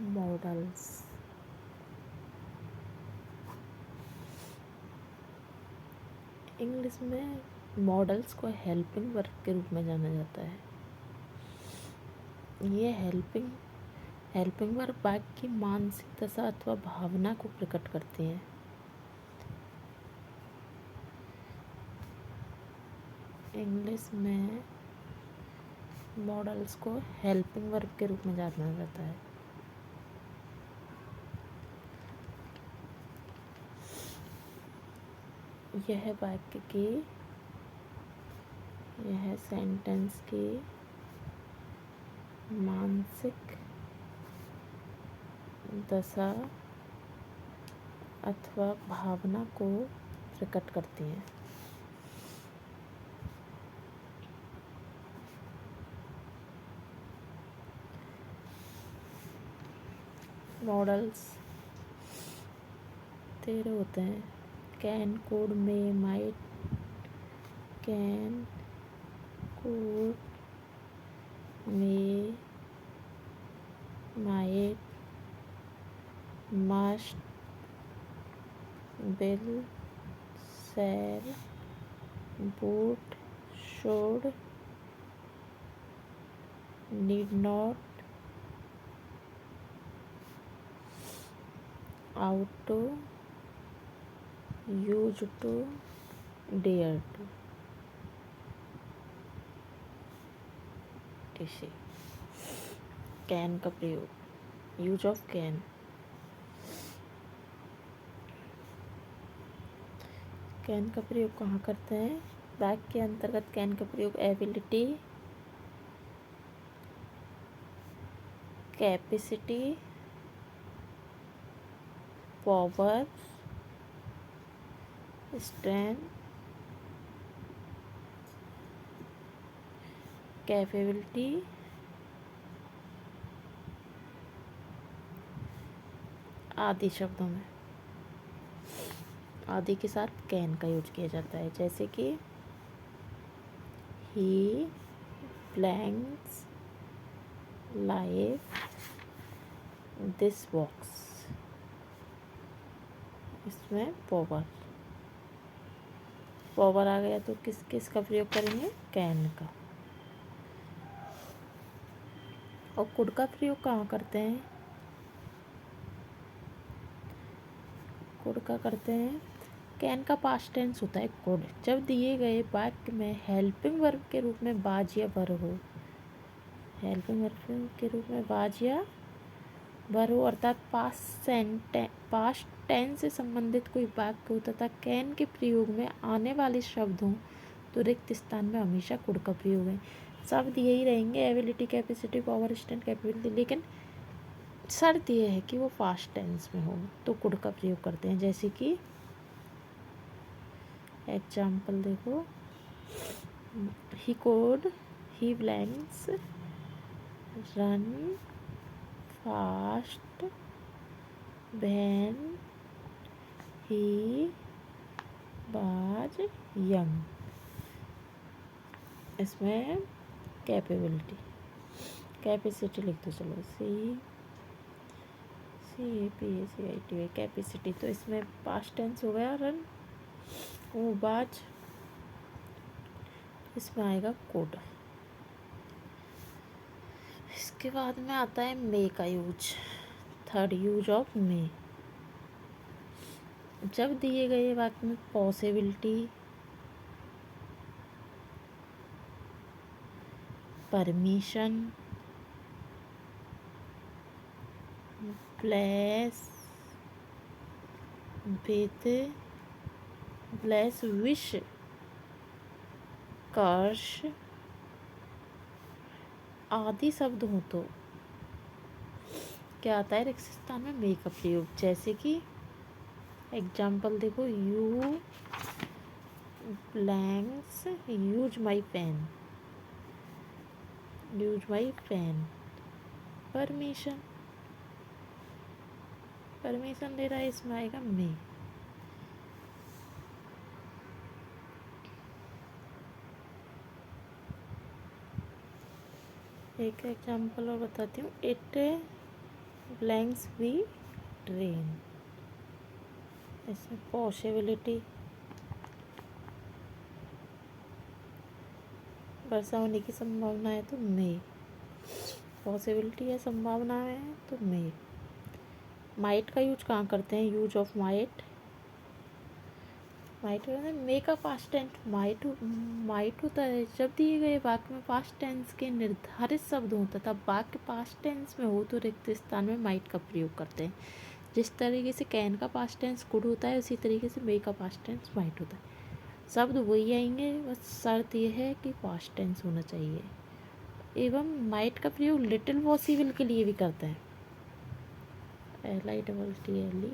Models. English में models को helping verb के रूप में जाना जाता है। ये हेल्पिंग वर्ब वाक्य की मानसिक दशा अथवा भावना को प्रकट करती हैं। इंग्लिश में मॉडल्स को हेल्पिंग वर्ब के रूप में जाना जाता है। यह सेंटेंस की मानसिक दशा अथवा भावना को प्रकट करती हैं। मॉडल्स 13 होते हैं। Can, could, may, might, can, could, may, might, must, will, shall, would, should, need not, ought to, used to, dare to। इसे कैन का प्रयोग, यूज ऑफ कैन। कैन का प्रयोग कहाँ करते हैं? वाक्य के अंतर्गत कैन का प्रयोग ability, capacity, power, strength, capability आदि शब्दों में, आदि के साथ कैन का यूज किया जाता है। जैसे कि ही ब्लैंक्स लाइफ दिस बॉक्स। इसमें पावर आ गया तो किस का प्रयोग करेंगे? कैन का। और कुड का प्रयोग कहाँ करते हैं? कुड का करते हैं, कैन का पास्ट टेंस होता है कुड, जब दिए गए वाक्य में हेल्पिंग वर्ब के रूप में बाज या वर हो। हेल्पिंग वर्ब के रूप में बाज या वर हो अर्थात पास्ट टेंस से संबंधित कोई वाक्य हो तथा कैन के प्रयोग में आने वाले शब्द हों तो रिक्त स्थान में हमेशा कुड का प्रयोग है। शब्द यही रहेंगे, ability, capacity, power, strength, capability, लेकिन शर्त यह है कि वो पास्ट टेंस में हो तो कुड का प्रयोग करते हैं। जैसे कि एग्जाम्पल देखो, he could, he blanks run fast when he was young. इसमें कैपेबिलिटी, कैपेसिटी लिख दो, चलो CAPACITY कैपेसिटी, तो इसमें पास्ट टेंस हो गया रन, वो बाज, इसमें आएगा कोड। इसके बाद में आता है मे का use. Third, use of May. जब दिए गए वाक्य में possibility, permission, place with, bless, wish, curse आदि शब्द हो तो क्या आता है? रिक्त स्थान में मे का प्रयोग। जैसे कि एग्जाम्पल देखो, you blanks use my pen, use my pen. Permission ले रहा है, इसमें आएगा मे। एक एग्जाम्पल और बताती हूँ, इट ब्लैंक्स वी ट्रेन। इसमें पॉसिबिलिटी, वर्षा होने की संभावना है तो मे, पॉसिबिलिटी है, संभावना है तो मे। माइट का यूज कहाँ करते हैं? यूज ऑफ माइट, माइट मे का पास्ट टेंस माइट होता है जब दिए गए वाक्य में पास्ट टेंस के निर्धारित शब्द होता है, तब वाक्य पास्ट टेंस में हो तो रिक्त स्थान में माइट का प्रयोग करते हैं। जिस तरीके से कैन का पास्ट टेंस कुड होता है, उसी तरीके से मे का पास्ट टेंस माइट होता है। शब्द वही आएंगे, बस शर्त यह है कि पास्ट टेंस होना चाहिए। एवं माइट का प्रयोग लिटिल पॉसिबल के लिए भी करते हैं। LITTLEPUSSIBL,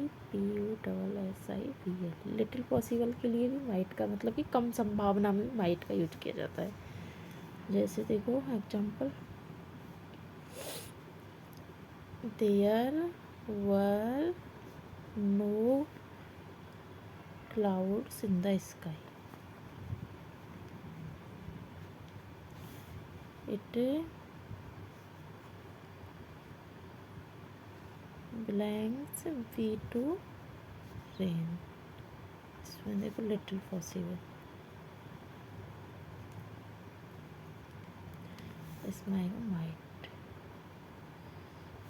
लिटिल पॉसिबल के लिए भी माइट का मतलब कि कम संभावना में माइट का यूज किया जाता है। जैसे देखो example, there were no clouds in the sky, it blanks we to rain. इसमें देखो लिटिल पॉसिबल, इसमें आएगा माइट।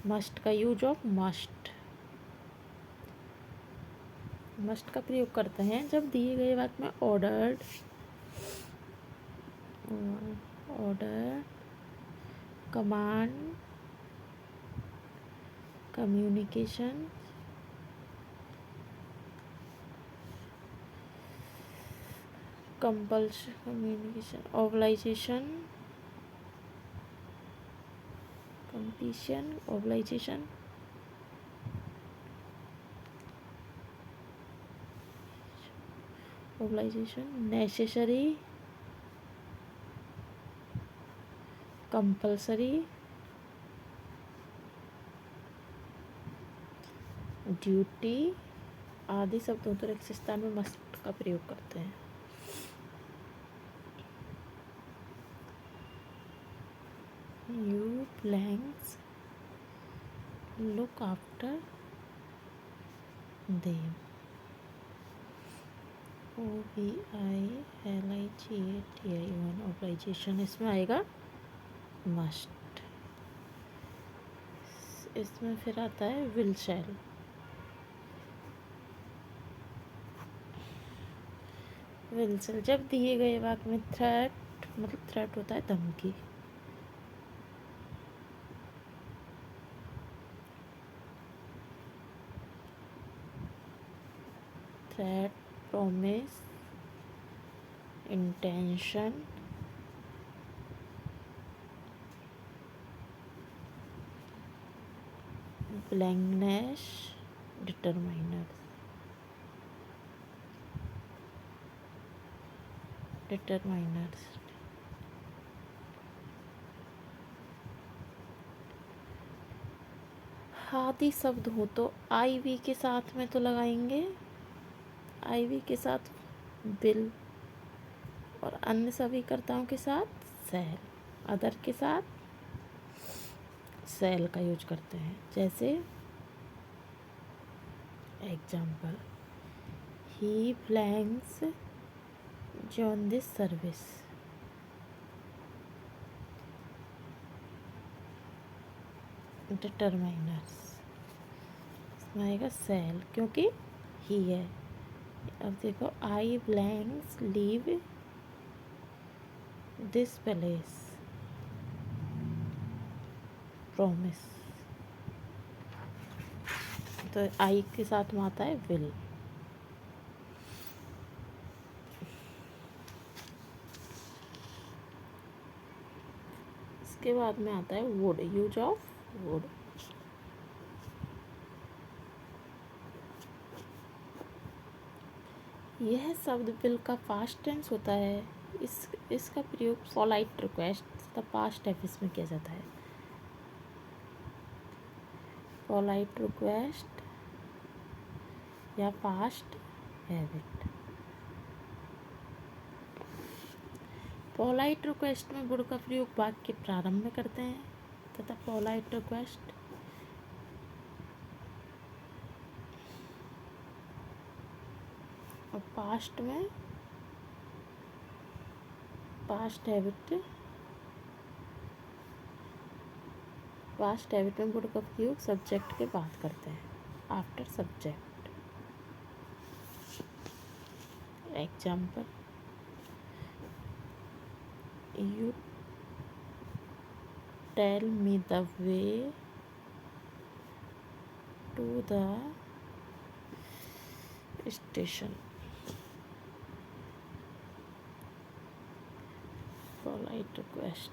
मस्ट का यूज ऑफ मस्ट, मस्ट का प्रयोग करते हैं जब दिए गए वाक्य में order, command, communication, compulsion, communication, obligation, compulsion, obligation, necessary, compulsory, duty आदि शब्दों तो रिक्त स्थान में मस्ट का प्रयोग करते हैं। You blanks look after them, OBILIGATION, ऑब्लाइजेशन, इसमें आएगा मस्ट। इसमें फिर आता है विल शैल, विल शैल जब दिए गए वाक्य में थ्रेट, मतलब थ्रेट होता है धमकी, threat, promise, intention, blankness, determiners, आदि शब्द हो तो IV के साथ में तो लगाएंगे, IV के साथ बिल, और अन्य सभी कर्ताओं के साथ सेल, अदर के साथ सेल का यूज करते हैं। जैसे example, he blanks join this service, determiners, इसमें आएगा सेल क्योंकि ही है। अब देखो, I blanks leave this place, promise, तो आई के साथ में आता है विल। इसके बाद में आता है वुड, यूज ऑफ वुड। यह शब्द बिल का पास्ट टेंस होता है। इसका प्रयोग पोलाइट रिक्वेस्ट तथा पास्ट टेंस में किया जाता है। पोलाइट रिक्वेस्ट या पास्ट हैबिट। पोलाइट रिक्वेस्ट में वुड का प्रयोग वाक्य के प्रारंभ में करते हैं तथा पोलाइट रिक्वेस्ट और पास्ट में पास्ट हैबिट में वुड का प्रयोग सब्जेक्ट के बाद करते हैं, after subject. Example, you tell me the way to the station. Polite request.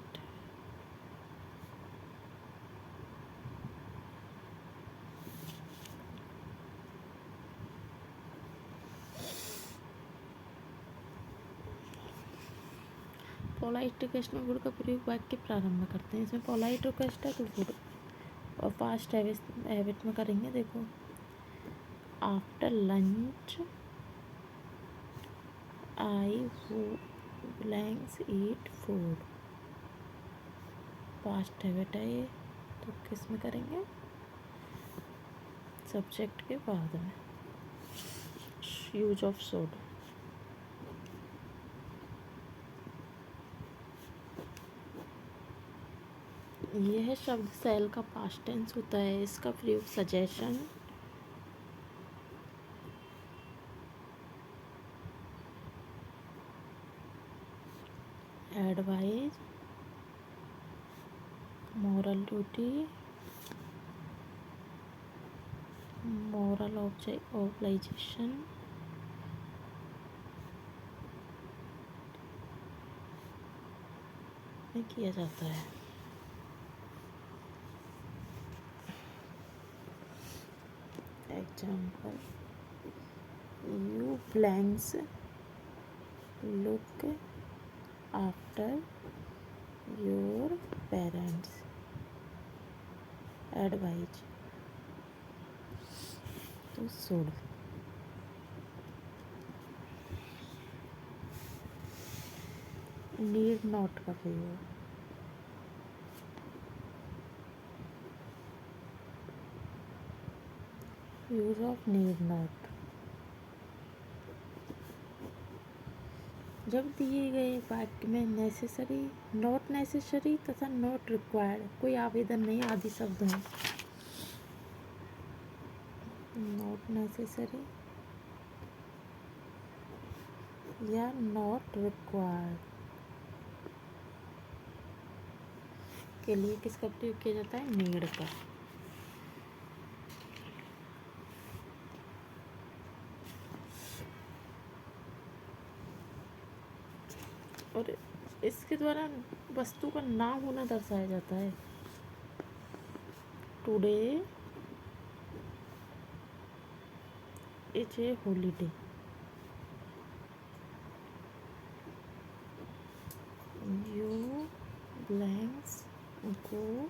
Polite request में वुड का प्रयोग वाक्य के प्रारंभ में करते हैं। इसमें पोलाइट रिक्वेस्ट है तो वुड, और पास्ट हैबिट में करेंगे। देखो, after lunch I blanks eat food. Past habit है ये, तो किस में करेंगे? सब्जेक्ट के बाद में। यूज ऑफ सोड। यह शब्द सेल का पास्ट टेंस होता है। इसका प्रयोग suggestion, advice, moral duty, moral obligation में किया जाता है। Example, you blanks look after your parents. Advise तो शुड। नीड नॉट का प्रयोग, यूज ऑफ नीड नॉट। जब दिए गए वाक्य में नेसेसरी, नॉट नेसेसरी तथा नॉट रिक्वायर्ड कोई आवेदन नहीं आदि शब्द हैं। नॉट नेसेसरी या नॉट रिक्वायर्ड के लिए किसका प्रयोग किया जाता है? नीड का। और इसके द्वारा वस्तु का नाम होना दर्शाया जाता है। Today is a holiday. You blanks go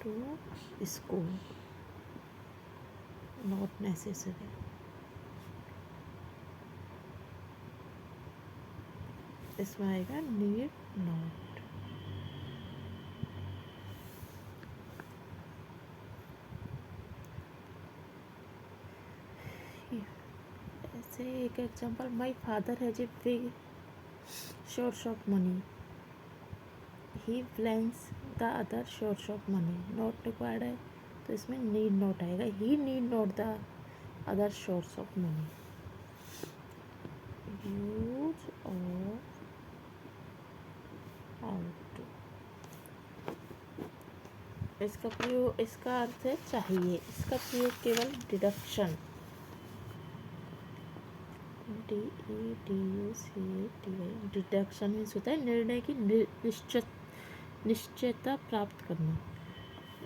to school. Not necessary. इसमें आएगा नीड नॉट। ऐसे एक example, my father has a big source of money. He blanks the other source of money. Not required है तो इसमें need not आएगा। He need not the other source of money. Use of ought. इसका प्रयोग, इसका अर्थ है चाहिए। इसका प्रयोग केवल डिडक्शन, DEDUCATI, डिडक्शन मीन्स होता है निर्णय की निश्चयता प्राप्त करना।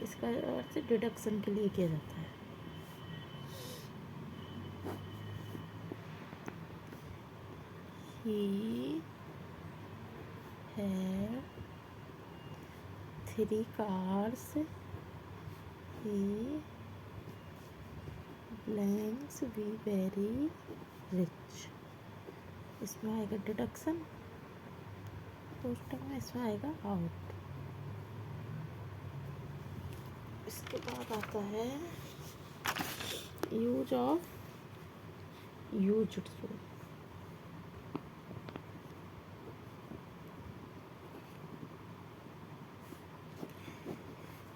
इसका अर्थ डिडक्शन के लिए किया जाता है। He had 3 cars. He blanks be very rich. इसमें आएगा डिडक्शन, पोस्टर में इसमें आएगा आउट। इसके बाद आता है use of used to.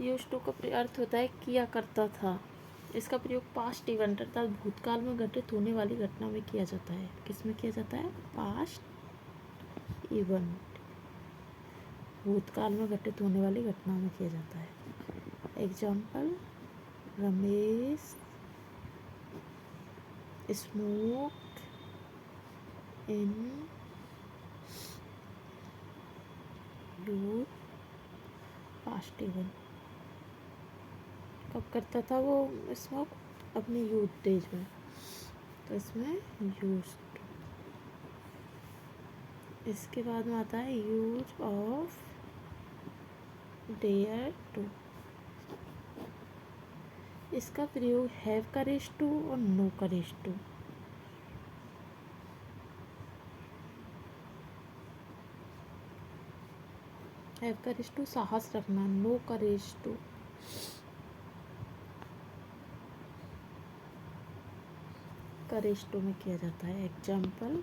Use to का अर्थ होता है किया करता था। इसका प्रयोग पास्ट इवेंट अर्थात भूतकाल में घटित होने वाली घटना में किया जाता है। किस में किया जाता है? पास्ट इवेंट, भूतकाल में घटित होने वाली घटना में किया जाता है। Example, Ramesh smoke in youth past event. कब करता था वो स्मोक? अपने यूथ डेज में, तो इसमें यूज टू। इसके बाद में आता है यूज ऑफ डेयर टू। इसका प्रयोग हैव करेज टू और no courage to. Have courage to साहस रखना, no courage to courage to में किया जाता है। Example,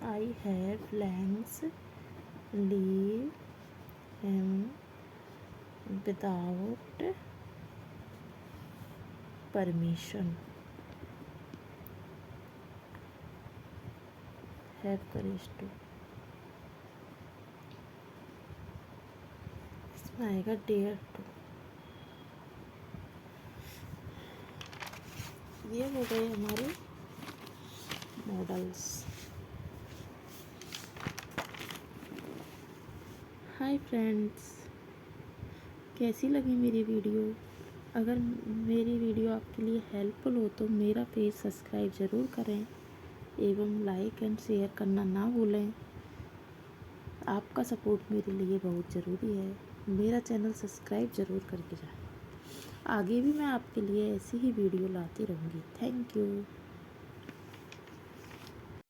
I have blanks leave him without permission. Have courage to, इसमें आएगा डेयर टू। ये हो गए हमारे मॉडल्स। हाय फ्रेंड्स, कैसी लगी मेरी वीडियो? अगर मेरी वीडियो आपके लिए हेल्पफुल हो तो मेरा पेज सब्सक्राइब ज़रूर करें एवं लाइक एंड शेयर करना ना भूलें। आपका सपोर्ट मेरे लिए बहुत ज़रूरी है। मेरा चैनल सब्सक्राइब ज़रूर करके जाएं। आगे भी मैं आपके लिए ऐसी ही वीडियो लाती रहूँगी। Thank you.